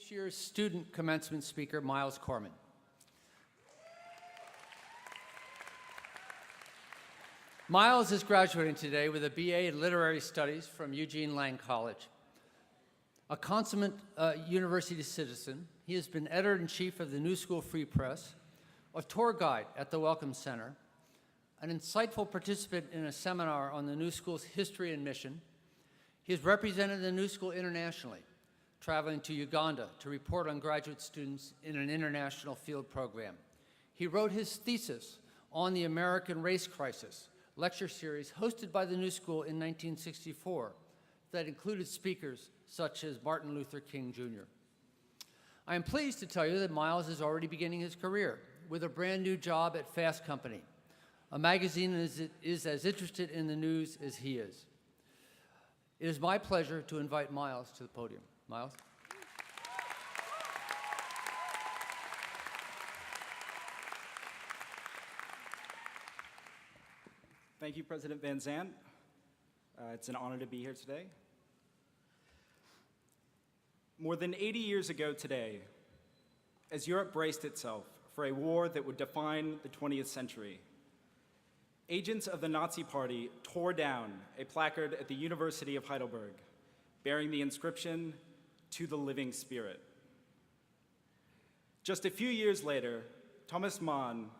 This year's student commencement speaker, Miles Kohrman. Miles is graduating today with a BA in Literary Studies from Eugene Lang College. A consummate university citizen, he has been editor-in-chief of the New School Free Press, a tour guide at the Welcome Center, an insightful participant in a seminar on the New School's history and mission. He has represented the New School internationally, traveling to Uganda to report on graduate students in an international field program. He wrote his thesis on the American race crisis, lecture series hosted by the New School in 1964 that included speakers such as Martin Luther King, Jr. I am pleased to tell you that Miles is already beginning his career with a brand new job at Fast Company, a magazine that is as interested in the news as he is. It is my pleasure to invite Miles to the podium. Miles? Thank you, President Van Zandt. It's an honor to be here today. More than 80 years ago today, as Europe braced itself for a war that would define the 20th century, agents of the Nazi Party tore down a placard at the University of Heidelberg bearing the inscription, "To the Living Spirit." Just a few years later, Thomas Mann,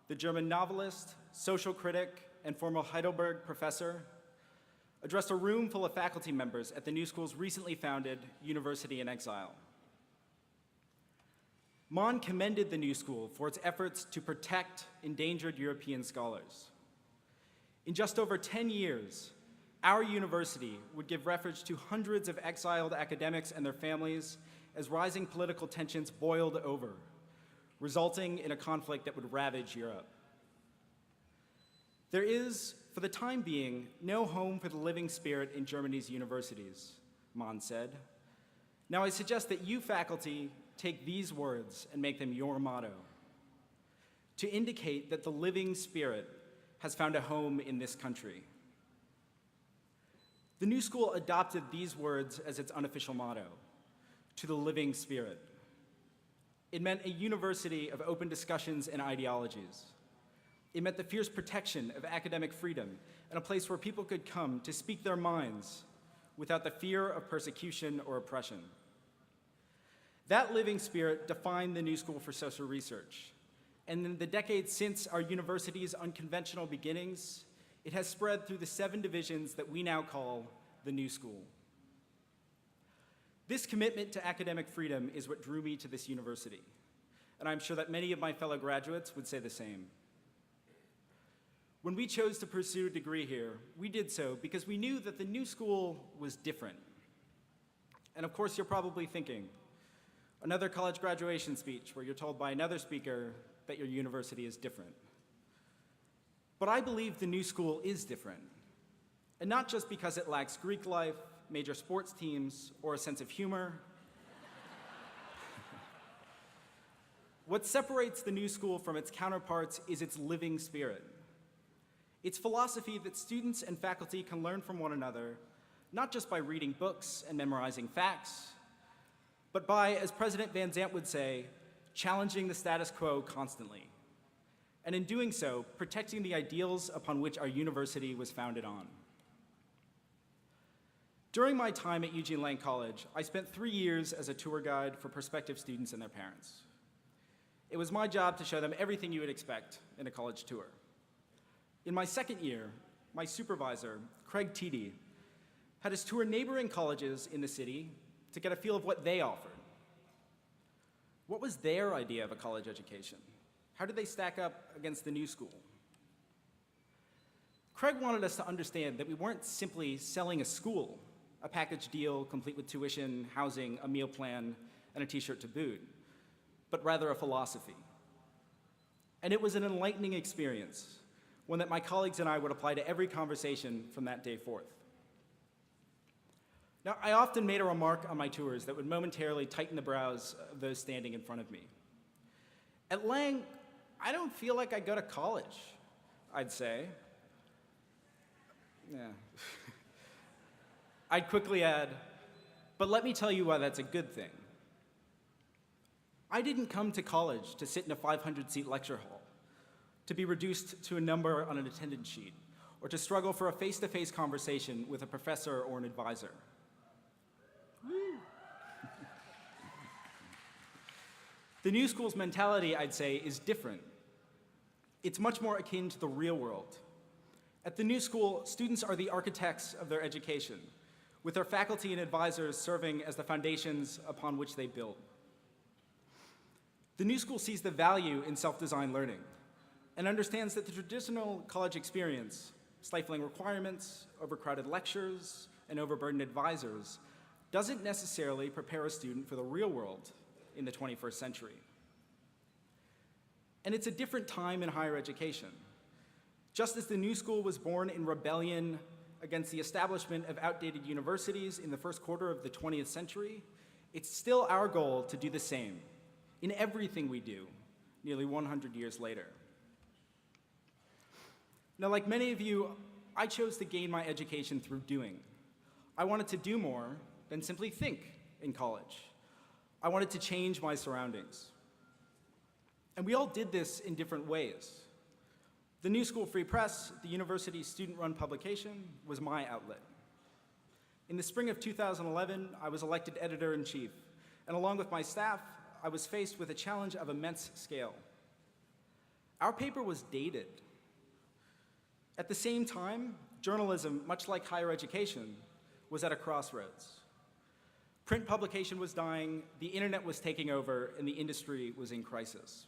the German novelist, social critic, and former Heidelberg professor, addressed a room full of faculty members at the New School's recently founded University in Exile. Mann commended the New School for its efforts to protect endangered European scholars. In just over 10 years, our university would give refuge to hundreds of exiled academics and their families as rising political tensions boiled over, resulting in a conflict that would ravage Europe. There is, for the time being, no home for the living spirit in Germany's universities, Mann said. Now I suggest that you faculty take these words and make them your motto, to indicate that the living spirit has found a home in this country. The New School adopted these words as its unofficial motto, to the living spirit. It meant a university of open discussions and ideologies. It meant the fierce protection of academic freedom and a place where people could come to speak their minds without the fear of persecution or oppression. That living spirit defined the New School for Social Research. And in the decades since our university's unconventional beginnings, it has spread through the 7 divisions that we now call the New School. This commitment to academic freedom is what drew me to this university, and I'm sure that many of my fellow graduates would say the same. When we chose to pursue a degree here, we did so because we knew that the New School was different. And of course, you're probably thinking, another college graduation speech where you're told by another speaker that your university is different. But I believe the New School is different, and not just because it lacks Greek life, major sports teams, or a sense of humor. What separates the New School from its counterparts is its living spirit. Its philosophy that students and faculty can learn from one another, not just by reading books and memorizing facts, but by, as President Van Zandt would say, challenging the status quo constantly. And in doing so, protecting the ideals upon which our university was founded on. During my time at Eugene Lang College, I spent 3 years as a tour guide for prospective students and their parents. It was my job to show them everything you would expect in a college tour. In my second year, my supervisor, Craig Teedy, had us tour neighboring colleges in the city to get a feel of what they offered. What was their idea of a college education? How did they stack up against the New School? Craig wanted us to understand that we weren't simply selling a school, a package deal complete with tuition, housing, a meal plan, and a t-shirt to boot, but rather a philosophy. And it was an enlightening experience, one that my colleagues and I would apply to every conversation from that day forth. Now, I often made a remark on my tours that would momentarily tighten the brows of those standing in front of me. At Lang, I don't feel like I go to college, I'd say. Yeah. I'd quickly add, but let me tell you why that's a good thing. I didn't come to college to sit in a 500-seat lecture hall, to be reduced to a number on an attendance sheet, or to struggle for a face-to-face conversation with a professor or an advisor. The New School's mentality, I'd say, is different. It's much more akin to the real world. At the New School, students are the architects of their education, with their faculty and advisors serving as the foundations upon which they build. The New School sees the value in self-designed learning and understands that the traditional college experience, stifling requirements, overcrowded lectures, and overburdened advisors, doesn't necessarily prepare a student for the real world in the 21st century. And it's a different time in higher education. Just as the New School was born in rebellion against the establishment of outdated universities in the first quarter of the 20th century, it's still our goal to do the same in everything we do, nearly 100 years later. Now, like many of you, I chose to gain my education through doing. I wanted to do more than simply think in college. I wanted to change my surroundings. And we all did this in different ways. The New School Free Press, the university's student-run publication, was my outlet. In the spring of 2011, I was elected editor-in-chief, and along with my staff, I was faced with a challenge of immense scale. Our paper was dated. At the same time, journalism, much like higher education, was at a crossroads. Print publication was dying, the internet was taking over, and the industry was in crisis.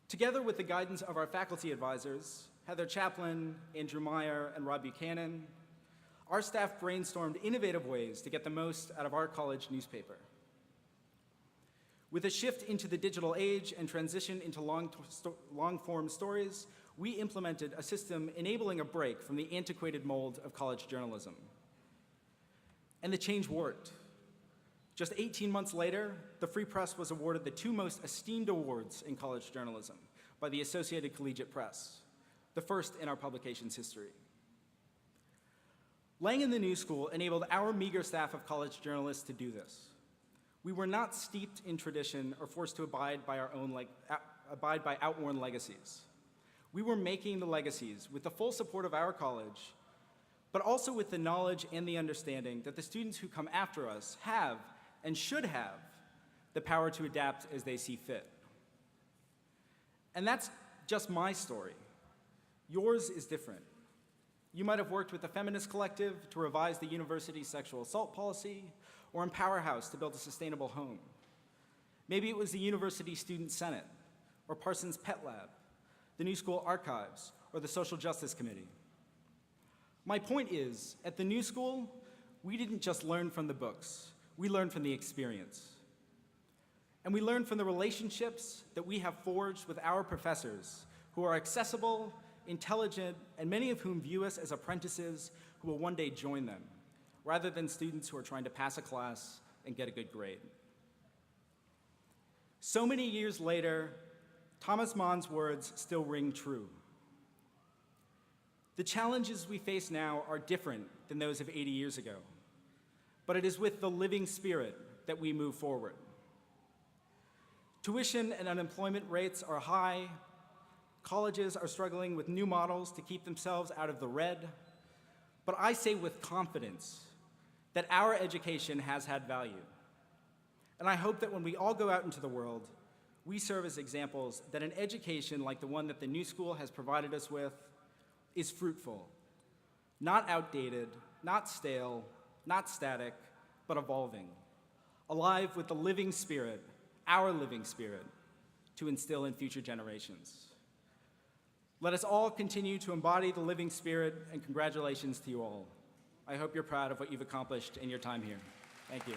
Together with the guidance of our faculty advisors, Heather Chaplin, Andrew Meyer, and Rob Buchanan, our staff brainstormed innovative ways to get the most out of our college newspaper. With a shift into the digital age and transition into long-form stories, we implemented a system enabling a break from the antiquated mold of college journalism. And the change worked. Just 18 months later, the Free Press was awarded the two most esteemed awards in college journalism by the Associated Collegiate Press, the first in our publication's history. Lang and the New School enabled our meager staff of college journalists to do this. We were not steeped in tradition or forced to abide by outworn legacies. We were making the legacies with the full support of our college, but also with the knowledge and the understanding that the students who come after us have and should have the power to adapt as they see fit. And that's just my story. Yours is different. You might have worked with the Feminist Collective to revise the university's sexual assault policy, or in Powerhouse to build a sustainable home. Maybe it was the University Student Senate, or Parsons Pet Lab, the New School Archives, or the Social Justice Committee. My point is, at the New School, we didn't just learn from the books, we learned from the experience. And we learned from the relationships that we have forged with our professors, who are accessible, intelligent, and many of whom view us as apprentices who will one day join them, rather than students who are trying to pass a class and get a good grade. So many years later, Thomas Mann's words still ring true. The challenges we face now are different than those of 80 years ago, but it is with the living spirit that we move forward. Tuition and unemployment rates are high, colleges are struggling with new models to keep themselves out of the red, but I say with confidence that our education has had value. And I hope that when we all go out into the world, we serve as examples that an education like the one that the New School has provided us with is fruitful, not outdated, not stale, not static, but evolving, alive with the living spirit, our living spirit, to instill in future generations. Let us all continue to embody the living spirit, and congratulations to you all. I hope you're proud of what you've accomplished in your time here. Thank you.